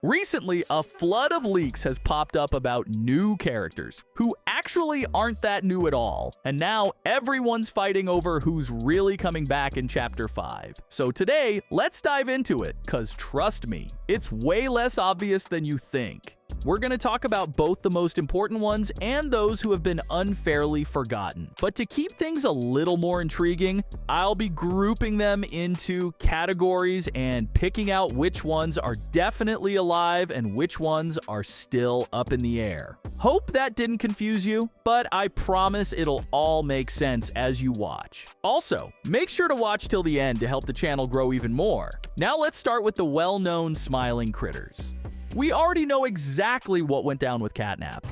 Recently, a flood of leaks has popped up about new characters who actually aren't that new at all, and now everyone's fighting over who's really coming back in Chapter 5. So today, let's dive into it, cause trust me, it's way less obvious than you think. We're going to talk about both the most important ones and those who have been unfairly forgotten. But to keep things a little more intriguing, I'll be grouping them into categories and picking out which ones are definitely alive and which ones are still up in the air. Hope that didn't confuse you, but I promise it'll all make sense as you watch. Also, make sure to watch till the end to help the channel grow even more. Now let's start with the well-known smiling critters. We already know exactly what went down with Catnap.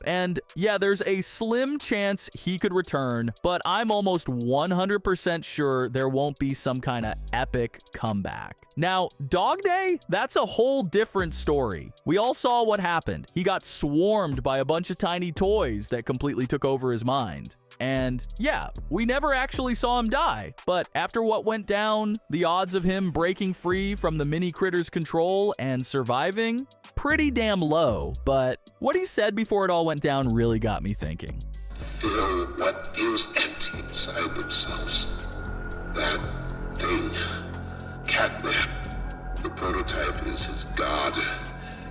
And yeah, there's a slim chance he could return, but I'm almost 100% sure there won't be some kind of epic comeback. Now, Dog Day, that's a whole different story. We all saw what happened. He got swarmed by a bunch of tiny toys that completely took over his mind. And yeah, we never actually saw him die, but after what went down, the odds of him breaking free from the mini critter's control and surviving, pretty damn low. But what he said before it all went down really got me thinking. Feel what is empty inside themselves. That thing, Catnap. The prototype is his god,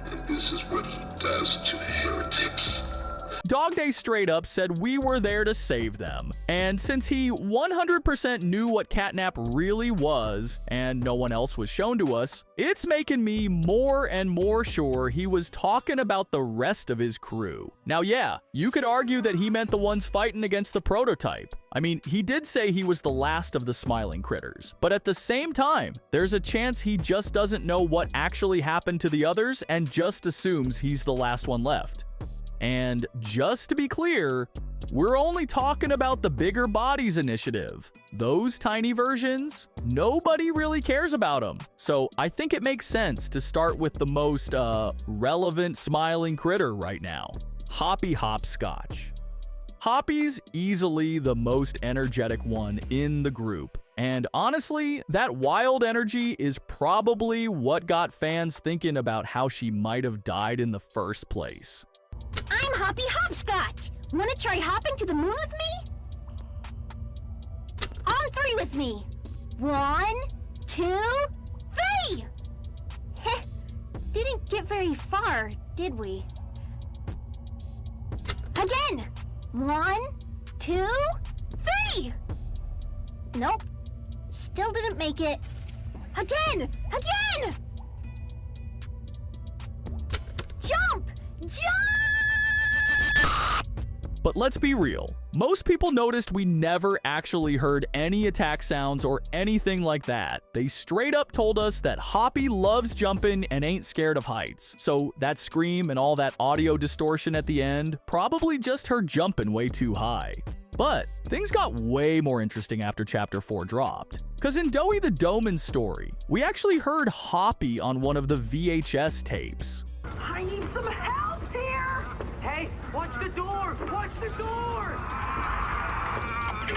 and this is what he does to heretics. Dog Day straight up said we were there to save them, and since he 100% knew what Catnap really was, and no one else was shown to us, it's making me more and more sure he was talking about the rest of his crew. Now yeah, you could argue that he meant the ones fighting against the prototype. I mean, he did say he was the last of the smiling critters, but at the same time, there's a chance he just doesn't know what actually happened to the others and just assumes he's the last one left. And just to be clear, we're only talking about the Bigger Bodies initiative. Those tiny versions, nobody really cares about them. So I think it makes sense to start with the most relevant smiling critter right now, Hoppy Hopscotch. Hoppy's easily the most energetic one in the group. And honestly, that wild energy is probably what got fans thinking about how she might have died in the first place. I'm Hoppy Hopscotch! Wanna try hopping to the moon with me? On three with me! 1, 2, 3! Heh, didn't get very far, did we? Again! 1, 2, 3! Nope, still didn't make it. Again! Again! Jump! Jump! But let's be real. Most people noticed we never actually heard any attack sounds or anything like that. They straight up told us that Hoppy loves jumping and ain't scared of heights. So that scream and all that audio distortion at the end, probably just her jumping way too high. But things got way more interesting after Chapter 4 dropped. Cause in Doey the Doeman's story, we actually heard Hoppy on one of the VHS tapes. I need some help here! Hey, watch the door! Watch the door!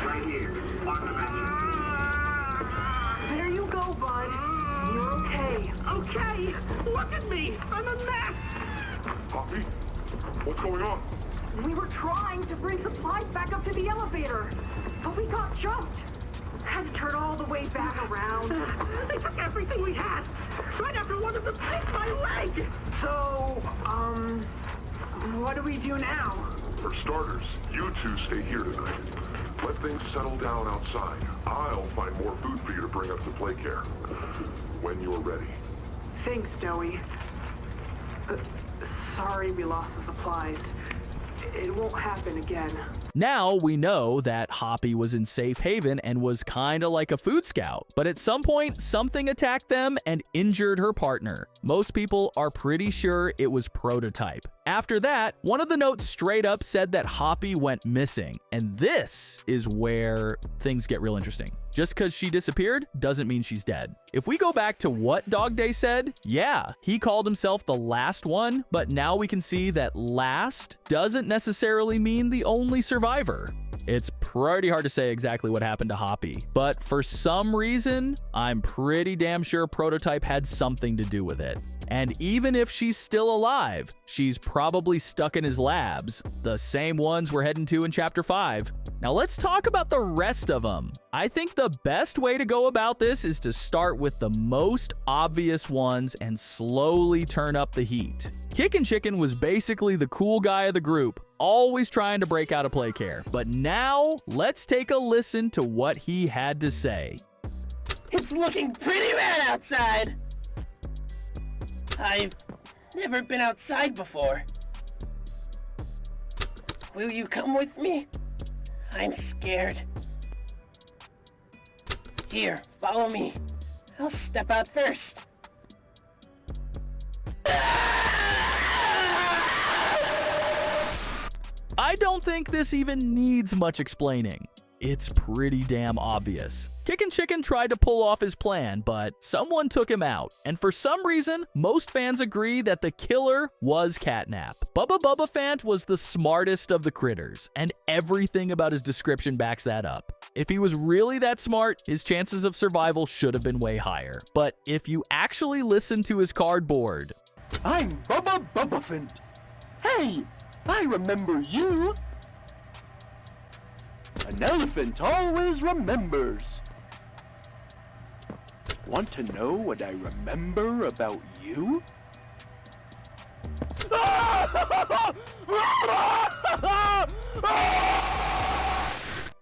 Right here, on the menu. There you go, bud. You're okay. Okay! Look at me! I'm a mess! Hoppy, what's going on? We were trying to bring supplies back up to the elevator, but we got jumped. Had to turn all the way back around. They took everything we had, right after one of them picked my leg! So, what do we do now? For starters, you two stay here tonight. Let things settle down outside. I'll find more food for you to bring up to play care. When you're ready. Thanks, Doey. Sorry we lost the supplies. It won't happen again. Now we know that Hoppy was in safe haven and was kinda like a food scout, but at some point something attacked them and injured her partner. Most people are pretty sure it was Prototype. After that, one of the notes straight up said that Hoppy went missing, and this is where things get real interesting. Just because she disappeared doesn't mean she's dead. If we go back to what Dog Day said, yeah, he called himself the last one, but now we can see that last doesn't necessarily mean the only survivor. It's pretty hard to say exactly what happened to Hoppy, but for some reason, I'm pretty damn sure Prototype had something to do with it. And even if she's still alive, she's probably stuck in his labs, the same ones we're heading to in Chapter 5. Now let's talk about the rest of them. I think the best way to go about this is to start with the most obvious ones and slowly turn up the heat. Kickin' Chicken was basically the cool guy of the group, always trying to break out of Playcare. But now, let's take a listen to what he had to say. It's looking pretty bad outside. I've never been outside before. Will you come with me? I'm scared. Here, follow me. I'll step out first. I don't think this even needs much explaining. It's pretty damn obvious. Kickin' Chicken tried to pull off his plan, but someone took him out. And for some reason, most fans agree that the killer was Catnap. Bubba Bubba Fant was the smartest of the critters, and everything about his description backs that up. If he was really that smart, his chances of survival should have been way higher. But if you actually listen to his cardboard... I'm Bubba Bubbaphant. Hey, I remember you. An elephant always remembers. Want to know what I remember about you?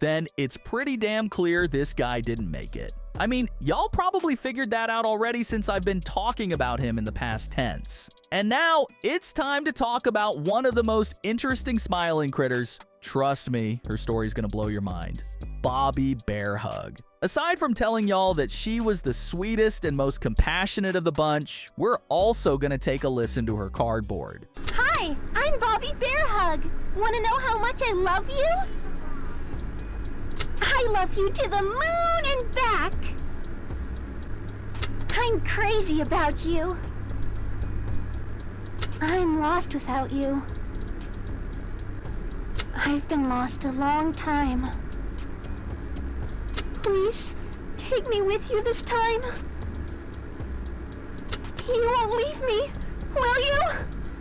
Then it's pretty damn clear this guy didn't make it. I mean, y'all probably figured that out already since I've been talking about him in the past tense. And now, it's time to talk about one of the most interesting smiling critters. Trust me, her story's gonna blow your mind. Bobby BearHug. Aside from telling y'all that she was the sweetest and most compassionate of the bunch, we're also gonna take a listen to her cardboard. Hi, I'm Bobby BearHug. Want to know how much I love you? I love you to the moon and back. I'm crazy about you. I'm lost without you. I've been lost a long time. Please, take me with you this time. You won't leave me, will you?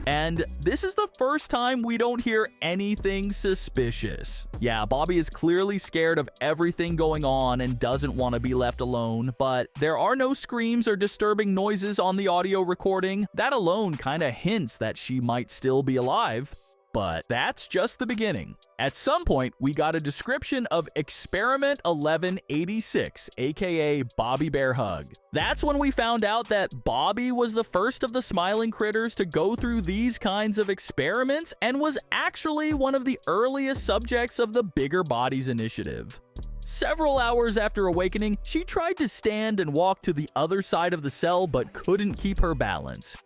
And this is the first time we don't hear anything suspicious. Yeah, Bobby is clearly scared of everything going on and doesn't want to be left alone, but there are no screams or disturbing noises on the audio recording. That alone kind of hints that she might still be alive. But that's just the beginning. At some point, we got a description of Experiment 1186, aka Bobby BearHug. That's when we found out that Bobby was the first of the smiling critters to go through these kinds of experiments and was actually one of the earliest subjects of the Bigger Bodies initiative. Several hours after awakening, she tried to stand and walk to the other side of the cell but couldn't keep her balance.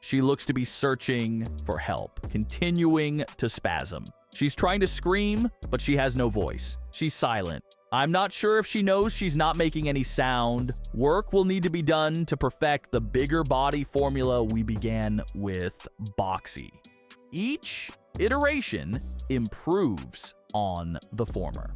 She looks to be searching for help, continuing to spasm. She's trying to scream, but she has no voice. She's silent. I'm not sure if she knows she's not making any sound. Work will need to be done to perfect the bigger body formula we began with Boxy. Each iteration improves on the former.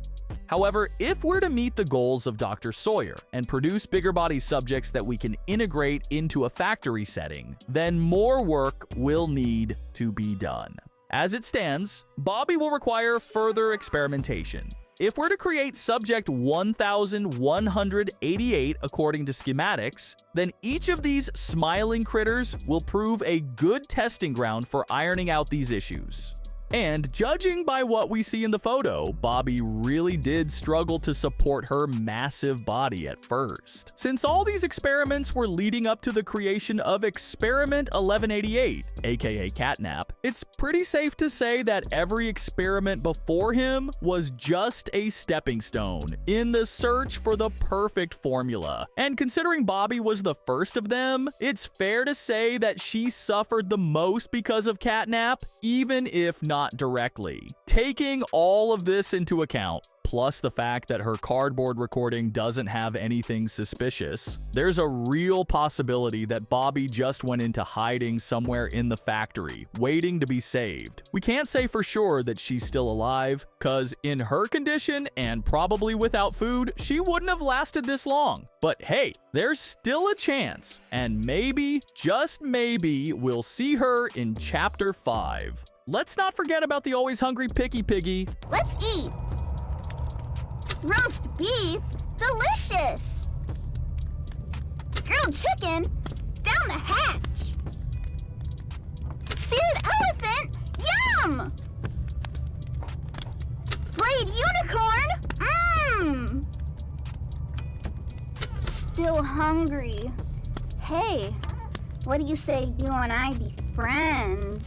However, if we're to meet the goals of Dr. Sawyer and produce bigger body subjects that we can integrate into a factory setting, then more work will need to be done. As it stands, Bobby will require further experimentation. If we're to create subject 1188 according to schematics, then each of these smiling critters will prove a good testing ground for ironing out these issues. And judging by what we see in the photo, Bobby really did struggle to support her massive body at first. Since all these experiments were leading up to the creation of Experiment 1188, aka Catnap, it's pretty safe to say that every experiment before him was just a stepping stone in the search for the perfect formula. And considering Bobby was the first of them, it's fair to say that she suffered the most because of Catnap, even if not directly. Taking all of this into account, plus the fact that her cardboard recording doesn't have anything suspicious, there's a real possibility that Bobby just went into hiding somewhere in the factory, waiting to be saved. We can't say for sure that she's still alive, cause in her condition and probably without food, she wouldn't have lasted this long. But hey, there's still a chance, and maybe, just maybe, we'll see her in Chapter 5. Let's not forget about the always hungry Picky Piggy. Let's eat. Roast beef, delicious. Grilled chicken, down the hatch. Seared elephant, yum. Blade unicorn, mmm. Still hungry. Hey, what do you say you and I be friends?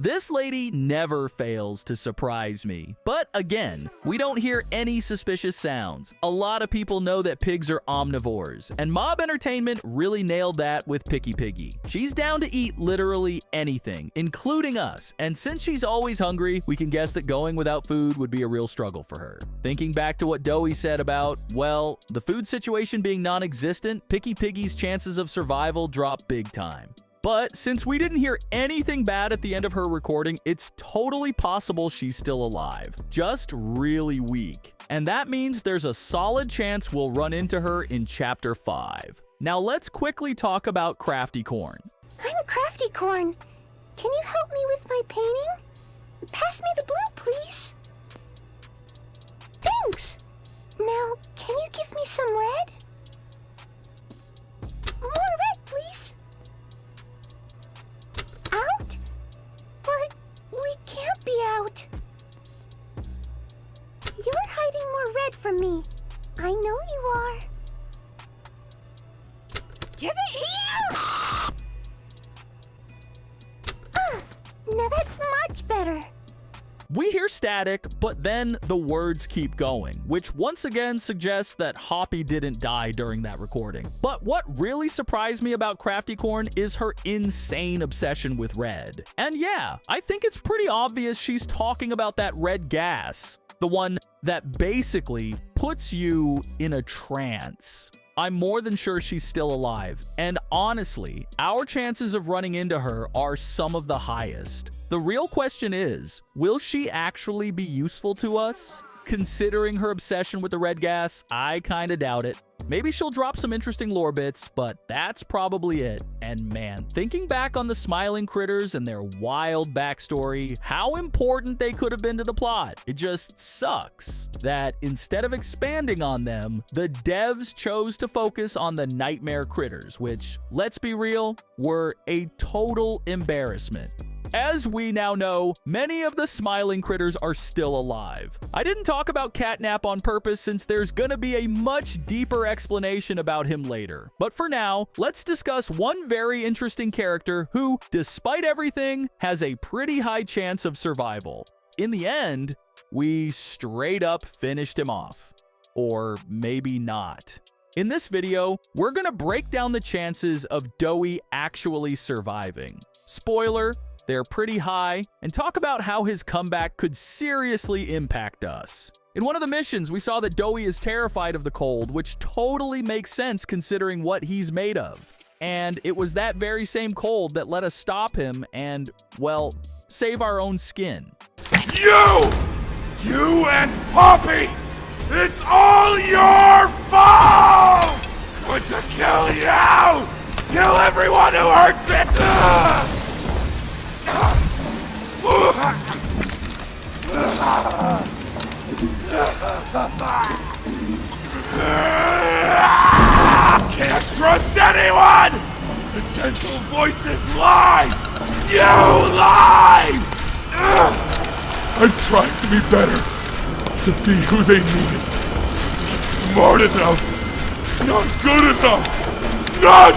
This lady never fails to surprise me. But again, we don't hear any suspicious sounds. A lot of people know that pigs are omnivores, and Mob Entertainment really nailed that with Picky Piggy. She's down to eat literally anything, including us, and since she's always hungry, we can guess that going without food would be a real struggle for her. Thinking back to what Doey said about, well, the food situation being non-existent, Picky Piggy's chances of survival drop big time. But since we didn't hear anything bad at the end of her recording, it's totally possible she's still alive, just really weak. And that means there's a solid chance we'll run into her in Chapter 5. Now let's quickly talk about Crafty Corn. I'm Crafty Corn. Can you help me with my painting? Pass me the blue, please. Thanks. Now, can you give me some red? More red, please. Out? But we can't be out. You're hiding more red from me. I know you are. Give it here! Now that's much better. We hear static, but then the words keep going, which once again suggests that Hoppy didn't die during that recording. But what really surprised me about Crafty Corn is her insane obsession with red. And yeah, I think it's pretty obvious she's talking about that red gas, the one that basically puts you in a trance. I'm more than sure she's still alive, and honestly, our chances of running into her are some of the highest. The real question is, will she actually be useful to us? Considering her obsession with the red gas, I kinda doubt it. Maybe she'll drop some interesting lore bits, but that's probably it. And man, thinking back on the smiling critters and their wild backstory, how important they could have been to the plot. It just sucks that instead of expanding on them, the devs chose to focus on the nightmare critters, which, let's be real, were a total embarrassment. As we now know, many of the smiling critters are still alive. I didn't talk about Catnap on purpose since there's gonna be a much deeper explanation about him later. But for now, let's discuss one very interesting character who, despite everything, has a pretty high chance of survival. In the end, we straight up finished him off. Or maybe not. In this video, we're gonna break down the chances of Doey actually surviving. Spoiler, they're pretty high, and talk about how his comeback could seriously impact us. In one of the missions, we saw that Doey is terrified of the cold, which totally makes sense considering what he's made of. And it was that very same cold that let us stop him and, well, save our own skin. You and Hoppy! It's all your fault! But to kill you! Kill everyone who hurts me! Can't trust anyone! The gentle voices lie! You lie! I'm trying to be better, to be who they needed. Not smart enough, not good enough, not...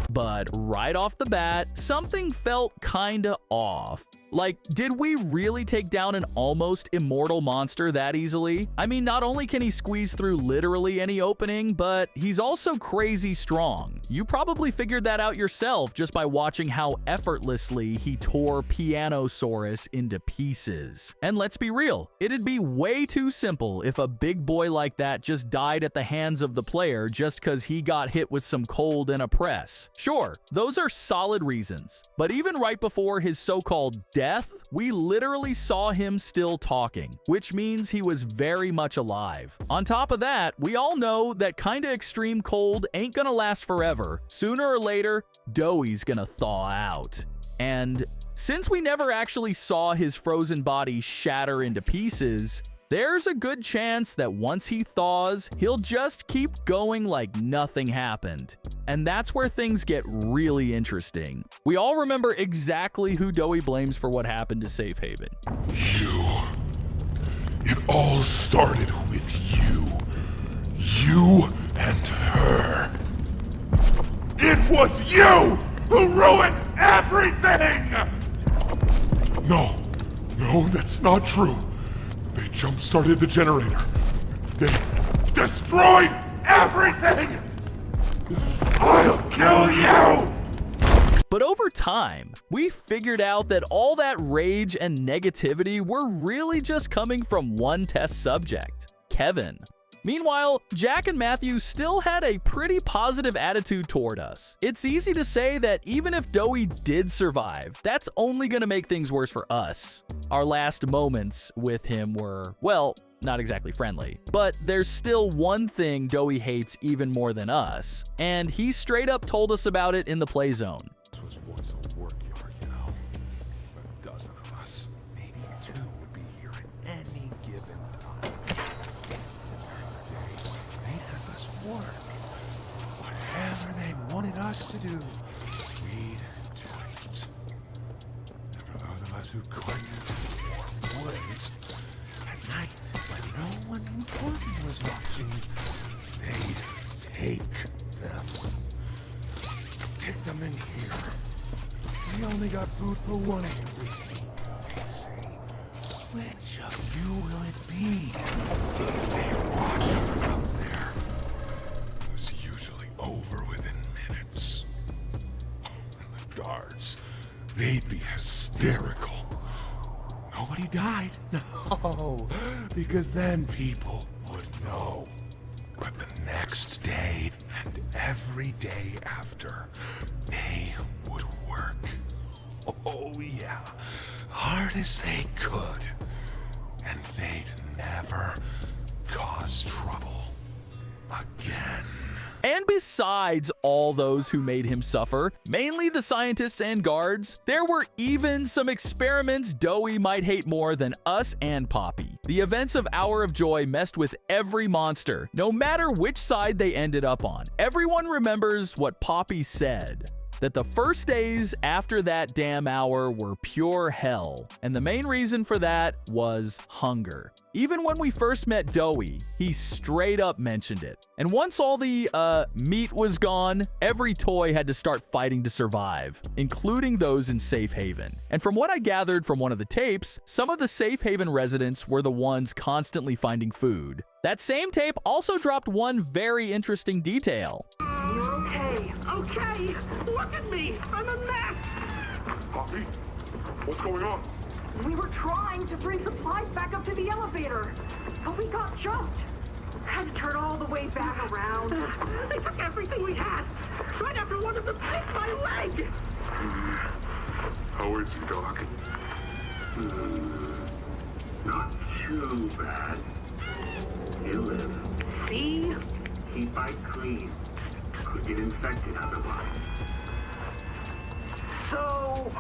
But right off the bat, something felt kinda off. Like, did we really take down an almost immortal monster that easily? I mean, not only can he squeeze through literally any opening, but he's also crazy strong. You probably figured that out yourself just by watching how effortlessly he tore Pianosaurus into pieces. And let's be real, it'd be way too simple if a big boy like that just died at the hands of the player just cause he got hit with some cold and a press. Sure, those are solid reasons, but even right before his so-called death, we literally saw him still talking, which means he was very much alive. On top of that, we all know that kinda extreme cold ain't gonna last forever. Sooner or later, Doey's gonna thaw out. And since we never actually saw his frozen body shatter into pieces, there's a good chance that once he thaws, he'll just keep going like nothing happened. And that's where things get really interesting. We all remember exactly who Doey blames for what happened to Safe Haven. You. It all started with you. You and her. It was you who ruined everything! No, that's not true. They jump-started the generator. They destroyed everything! I'll kill you! But over time, we figured out that all that rage and negativity were really just coming from one test subject, Kevin. Meanwhile, Jack and Matthew still had a pretty positive attitude toward us. It's easy to say that even if Doey did survive, that's only gonna make things worse for us. Our last moments with him were, well, not exactly friendly. But there's still one thing Doey hates even more than us, and he straight up told us about it in the Playzone. This was once a work yard, you know. A dozen of us, maybe two, would be here at any given time. They had us work. Whatever they wanted us to do, we'd do it. And for those of us who couldn't or wouldn't, at night, when no one important was watching, they'd take them. Take them in here. We only got food for one every day. They'd say, which of you will it be? They'd watch out there. It was usually over within minutes. And the guards, they'd be hysterical. Nobody died. No, because then people would know. But the next day and every day after, they would work. Oh yeah, hard as they could. And they'd never cause trouble again. And besides all those who made him suffer, mainly the scientists and guards, there were even some experiments Doey might hate more than us and Poppy. The events of Hour of Joy messed with every monster, no matter which side they ended up on. Everyone remembers what Poppy said, that the first days after that damn hour were pure hell, and the main reason for that was hunger. Even when we first met Doey, he straight up mentioned it. And once all the meat was gone, every toy had to start fighting to survive, including those in Safe Haven. And from what I gathered from one of the tapes, some of the Safe Haven residents were the ones constantly finding food. That same tape also dropped one very interesting detail. You're okay. Okay. Look at me. I'm a mess. Hoppy, what's going on? We were trying to bring supplies back up to the elevator, but we got jumped. Had to turn all the way back around. They took everything we had. Right after one of them picked my leg. How is he, Doc? Not too bad. He'll live. See? Keep it clean. Could get infected otherwise. So,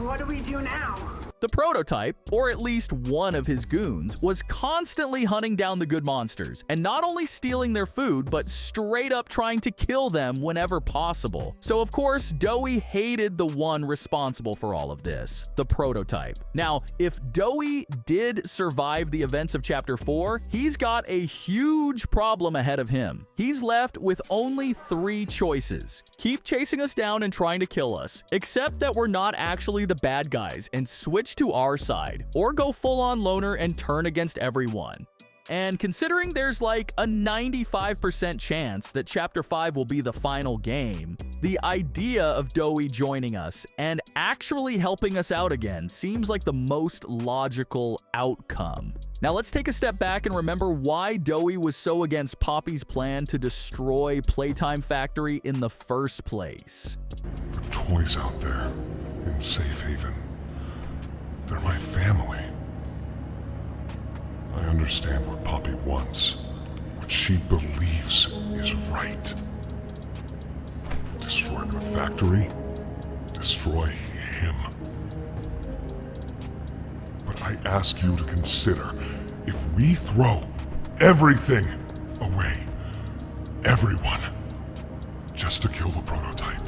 what do we do now? The prototype, or at least one of his goons, was constantly hunting down the good monsters, and not only stealing their food, but straight up trying to kill them whenever possible. So of course, Doey hated the one responsible for all of this, the prototype. Now, if Doey did survive the events of Chapter 4, he's got a huge problem ahead of him. He's left with only 3 choices. Keep chasing us down and trying to kill us, except that we're not actually the bad guys and switch to our side, or go full-on loner and turn against everyone. And considering there's like a 95% chance that Chapter 5 will be the final game, the idea of Doey joining us and actually helping us out again seems like the most logical outcome. Now let's take a step back and remember why Doey was so against Poppy's plan to destroy Playtime Factory in the first place. The toys out there in Safe Haven, they're my family. I understand what Poppy wants, what she believes is right. Destroy the factory, destroy him. But I ask you to consider, if we throw everything away, everyone, just to kill the prototype,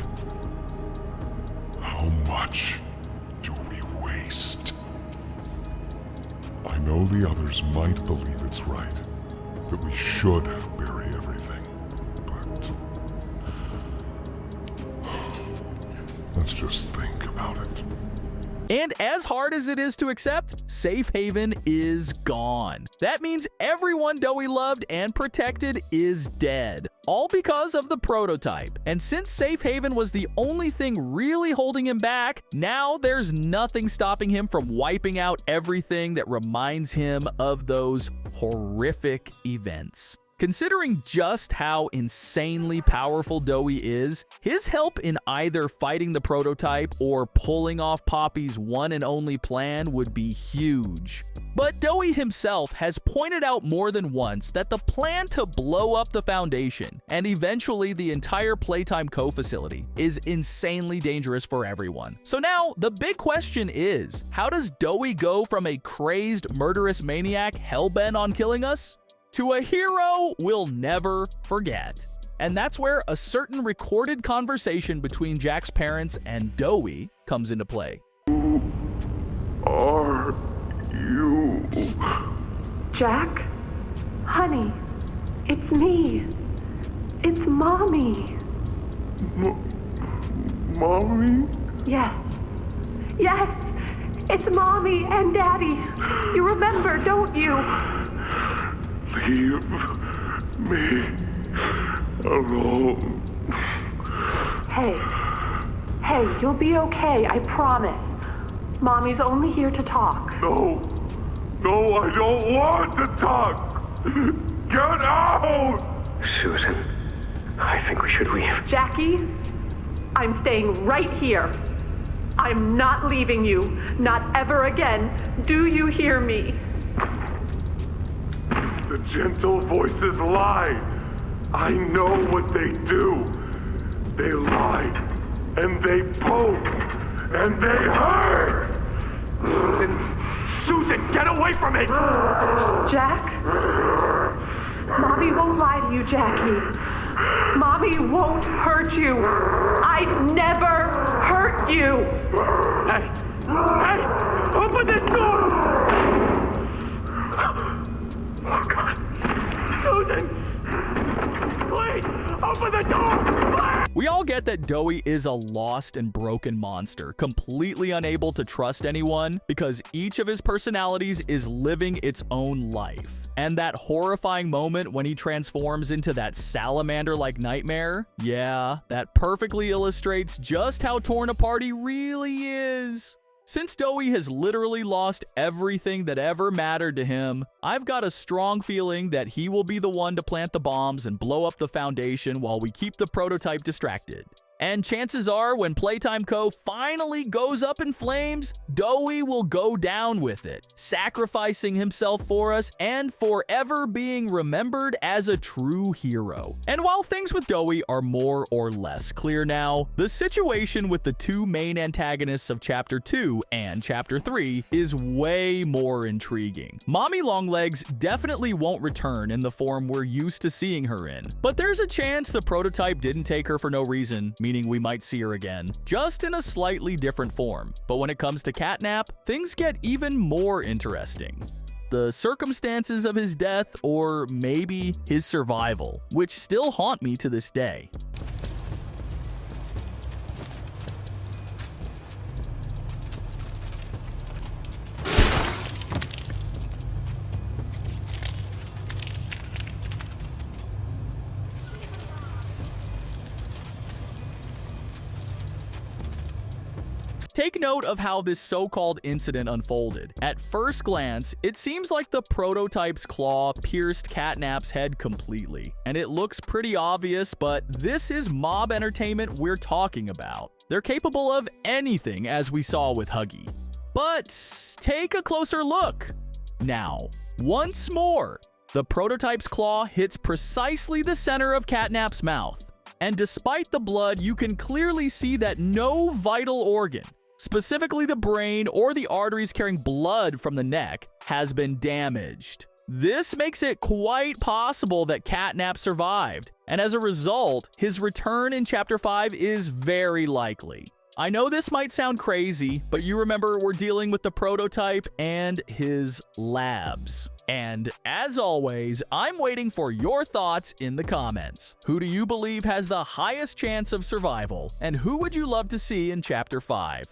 how much do we waste? I know the others might believe it's right, that we should bury everything, but let's just think about it. And as hard as it is to accept, Safe Haven is gone. That means everyone Doey loved and protected is dead, all because of the prototype. And since Safe Haven was the only thing really holding him back, now there's nothing stopping him from wiping out everything that reminds him of those horrific events. Considering just how insanely powerful Doey is, his help in either fighting the prototype or pulling off Poppy's one and only plan would be huge. But Doey himself has pointed out more than once that the plan to blow up the Foundation and eventually the entire Playtime Co-facility is insanely dangerous for everyone. So now, the big question is, how does Doey go from a crazed, murderous maniac hellbent on killing us to a hero we'll never forget? And that's where a certain recorded conversation between Jack's parents and Doey comes into play. Who are you? Jack? Honey, it's me. It's Mommy. Mommy? Yes. Yes! It's Mommy and Daddy. You remember, don't you? Leave me alone. Hey, you'll be okay, I promise. Mommy's only here to talk. No, I don't want to talk. Get out! Susan, I think we should leave. Jackie, I'm staying right here. I'm not leaving you, not ever again. Do you hear me? The gentle voices lie. I know what they do. They lie, and they poke, and they hurt. Susan, get away from me! Jack? Mommy won't lie to you, Jackie. Mommy won't hurt you. I'd never hurt you. Hey, open this door! Oh, God. Susan! Please, open the door! Please! We all get that Doey is a lost and broken monster, completely unable to trust anyone because each of his personalities is living its own life. And that horrifying moment when he transforms into that salamander-like nightmare, yeah, that perfectly illustrates just how torn apart he really is. Since Doey has literally lost everything that ever mattered to him, I've got a strong feeling that he will be the one to plant the bombs and blow up the Foundation while we keep the prototype distracted. And chances are when Playtime Co. finally goes up in flames, Doey will go down with it, sacrificing himself for us and forever being remembered as a true hero. And while things with Doey are more or less clear now, the situation with the two main antagonists of Chapter 2 and Chapter 3 is way more intriguing. Mommy Longlegs definitely won't return in the form we're used to seeing her in, but there's a chance the prototype didn't take her for no reason, meaning we might see her again, just in a slightly different form. But when it comes to Catnap, things get even more interesting. The circumstances of his death, or maybe his survival, which still haunt me to this day. Take note of how this so-called incident unfolded. At first glance, it seems like the prototype's claw pierced Catnap's head completely, and it looks pretty obvious, but this is mob entertainment we're talking about. They're capable of anything, as we saw with Huggy. But take a closer look. Now, once more, the prototype's claw hits precisely the center of Catnap's mouth. And despite the blood, you can clearly see that no vital organ, specifically the brain or the arteries carrying blood from the neck, has been damaged. This makes it quite possible that Catnap survived, and as a result, his return in Chapter 5 is very likely. I know this might sound crazy, but you remember we're dealing with the prototype and his labs. And as always, I'm waiting for your thoughts in the comments. Who do you believe has the highest chance of survival, and who would you love to see in Chapter 5?